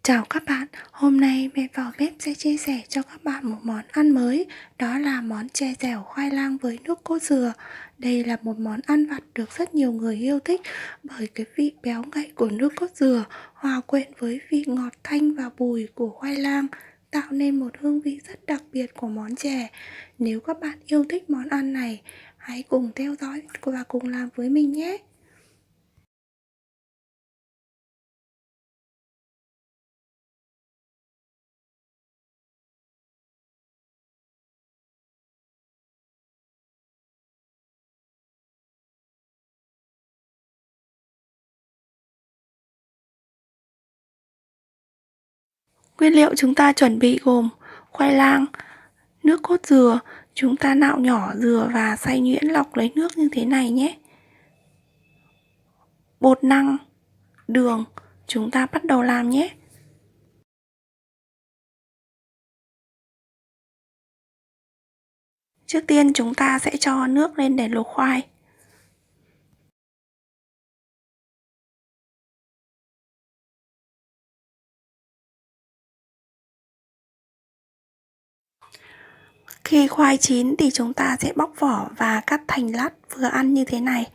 Chào các bạn, hôm nay mẹ vào bếp sẽ chia sẻ cho các bạn một món ăn mới, đó là món chè dẻo khoai lang với nước cốt dừa. Đây là một món ăn vặt được rất nhiều người yêu thích bởi cái vị béo ngậy của nước cốt dừa hòa quyện với vị ngọt thanh và bùi của khoai lang, tạo nên một hương vị rất đặc biệt của món chè. Nếu các bạn yêu thích món ăn này, hãy cùng theo dõi và cùng làm với mình nhé. Nguyên liệu chúng ta chuẩn bị gồm khoai lang, nước cốt dừa. Chúng ta nạo nhỏ dừa và xay nhuyễn lọc lấy nước như thế này nhé. Bột năng, đường. Chúng ta bắt đầu làm nhé. Trước tiên chúng ta sẽ cho nước lên để luộc khoai. Khi khoai chín thì chúng ta sẽ bóc vỏ và cắt thành lát vừa ăn như thế này.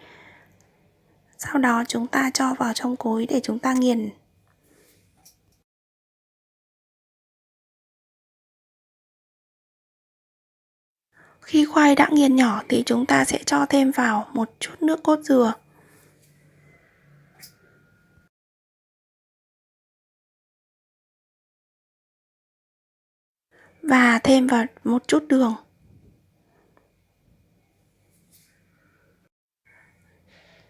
Sau đó chúng ta cho vào trong cối để chúng ta nghiền. Khi khoai đã nghiền nhỏ thì chúng ta sẽ cho thêm vào một chút nước cốt dừa và thêm vào một chút đường.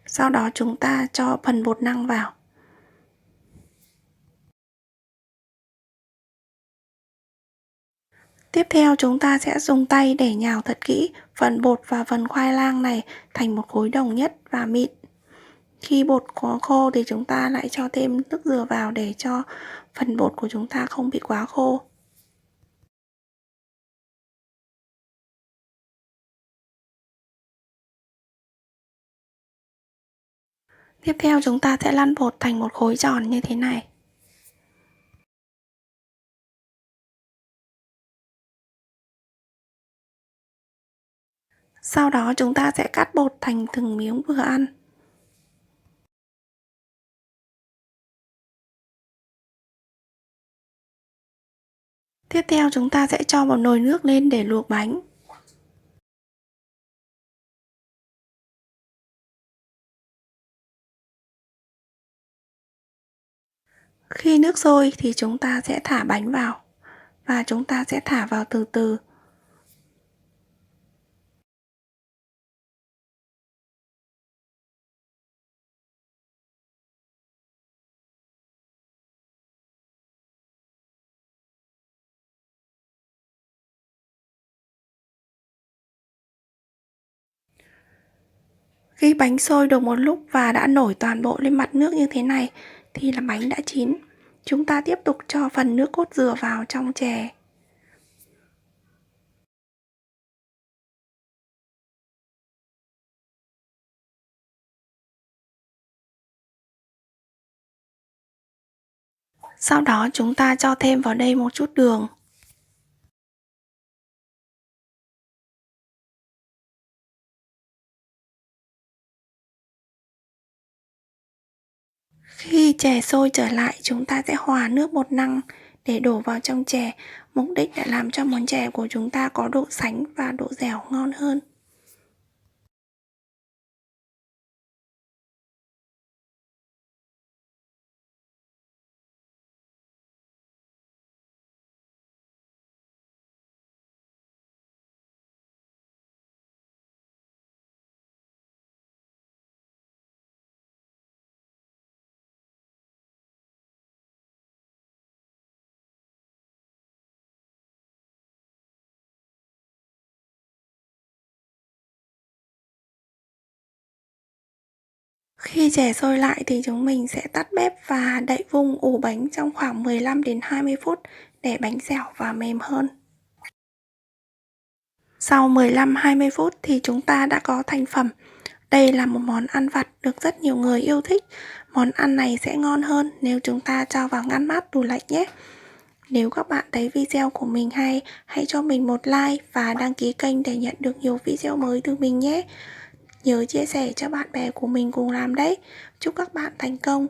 Sau đó chúng ta cho phần bột năng vào. Tiếp theo chúng ta sẽ dùng tay để nhào thật kỹ phần bột và phần khoai lang này thành một khối đồng nhất và mịn. Khi bột có khô thì chúng ta lại cho thêm nước dừa vào để cho phần bột của chúng ta không bị quá khô. Tiếp theo chúng ta sẽ lăn bột thành một khối tròn như thế này. Sau đó chúng ta sẽ cắt bột thành từng miếng vừa ăn. Tiếp theo chúng ta sẽ cho một nồi nước lên để luộc bánh. Khi nước sôi thì chúng ta sẽ thả bánh vào và chúng ta sẽ thả vào từ từ. Khi bánh sôi được một lúc và đã nổi toàn bộ lên mặt nước như thế này thì là bánh đã chín. Chúng ta tiếp tục cho phần nước cốt dừa vào trong chè. Sau đó chúng ta cho thêm vào đây một chút đường. Khi chè sôi trở lại, chúng ta sẽ hòa nước bột năng để đổ vào trong chè, mục đích là làm cho món chè của chúng ta có độ sánh và độ dẻo ngon hơn. Khi chè sôi lại thì chúng mình sẽ tắt bếp và đậy vung ủ bánh trong khoảng 15 đến 20 phút để bánh dẻo và mềm hơn. Sau 15-20 phút thì chúng ta đã có thành phẩm. Đây là một món ăn vặt được rất nhiều người yêu thích. Món ăn này sẽ ngon hơn nếu chúng ta cho vào ngăn mát tủ lạnh nhé. Nếu các bạn thấy video của mình hay, hãy cho mình một like và đăng ký kênh để nhận được nhiều video mới từ mình nhé. Nhớ chia sẻ cho bạn bè của mình cùng làm đấy. Chúc các bạn thành công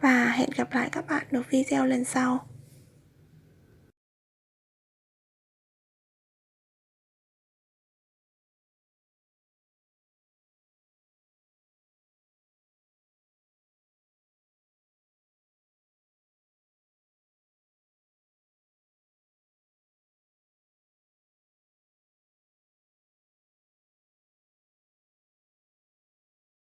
và hẹn gặp lại các bạn ở video lần sau.